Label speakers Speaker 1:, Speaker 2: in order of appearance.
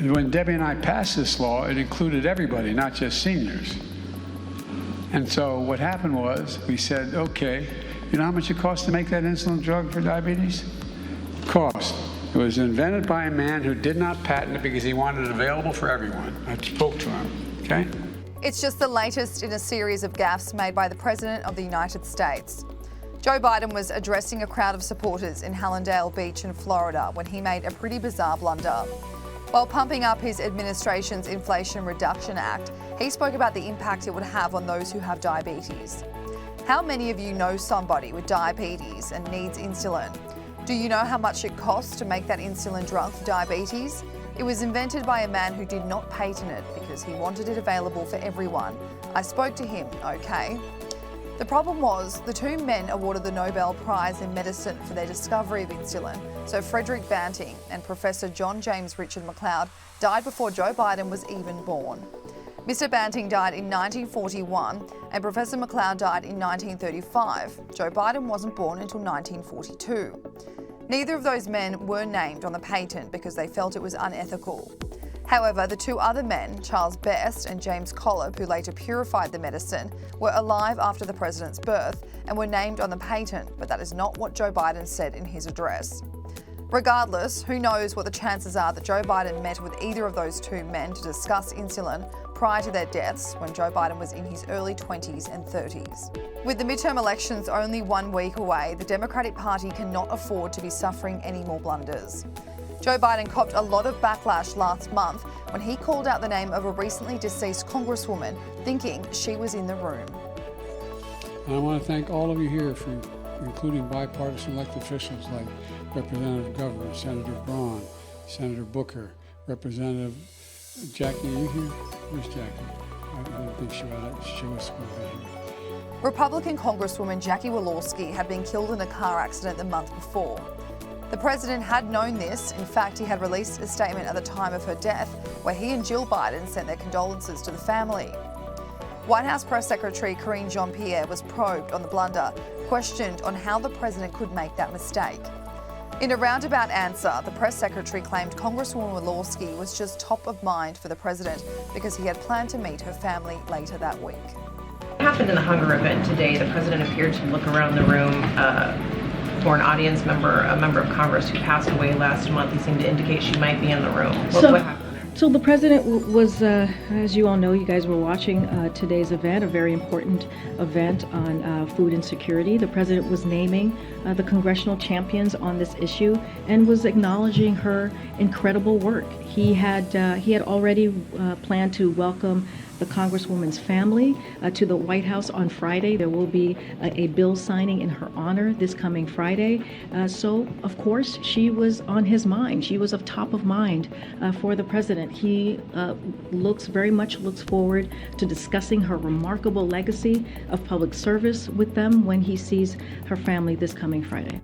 Speaker 1: When Debbie and I passed this law, it included everybody, not just seniors. And so what happened was we said, okay, you know how much it costs to make that insulin drug for diabetes? Cost. It was invented by a man who did not patent it because he wanted it available for everyone. I spoke to him, okay?
Speaker 2: It's just the latest in a series of gaffes made by the President of the United States. Joe Biden was addressing a crowd of supporters in Hallandale Beach in Florida when he made a pretty bizarre blunder. While pumping up his administration's Inflation Reduction Act, he spoke about the impact it would have on those who have diabetes. How many of you know somebody with diabetes and needs insulin? Do you know how much it costs to make that insulin drug for diabetes? It was invented by a man who did not patent it because he wanted it available for everyone. I spoke to him, okay? The problem was the two men awarded the Nobel Prize in medicine for their discovery of insulin. So Frederick Banting and Professor John James Richard McLeod died before Joe Biden was even born. Mr. Banting died in 1941 and Professor McLeod died in 1935. Joe Biden wasn't born until 1942. Neither of those men were named on the patent because they felt it was unethical. However, the two other men, Charles Best and James Collip, who later purified the medicine, were alive after the president's birth and were named on the patent, but that is not what Joe Biden said in his address. Regardless, who knows what the chances are that Joe Biden met with either of those two men to discuss insulin prior to their deaths when Joe Biden was in his early 20s and 30s. With the midterm elections only 1 week away, the Democratic Party cannot afford to be suffering any more blunders. Joe Biden copped a lot of backlash last month when he called out the name of a recently deceased Congresswoman, thinking she was in the room.
Speaker 1: And I want to thank all of you here for including bipartisan elected officials like Representative Governor, Senator Braun, Senator Booker, Representative Jackie. Are you here? Where's Jackie? I don't think she was here.
Speaker 2: Republican Congresswoman Jackie Walorski had been killed in a car accident the month before. The president had known this. In fact, he had released a statement at the time of her death where he and Jill Biden sent their condolences to the family. White House Press Secretary Karine Jean-Pierre was probed on the blunder, questioned on how the president could make that mistake. In a roundabout answer, the press secretary claimed Congresswoman Walorski was just top of mind for the president because he had planned to meet her family later that week.
Speaker 3: What happened in the Hunger event today? The president appeared to look around the room for an audience member, a member of Congress who passed away last month. He seemed to indicate she might be in the room. What happened there?
Speaker 4: So the president was, as you all know, you guys were watching today's event, a very important event on food insecurity. The president was naming the congressional champions on this issue and was acknowledging her incredible work. He had already planned to welcome the Congresswoman's family to the White House on Friday. There will be a bill signing in her honor this coming Friday. So, of course, she was on his mind. She was of top of mind for the president. He very much looks forward to discussing her remarkable legacy of public service with them when he sees her family this coming Friday.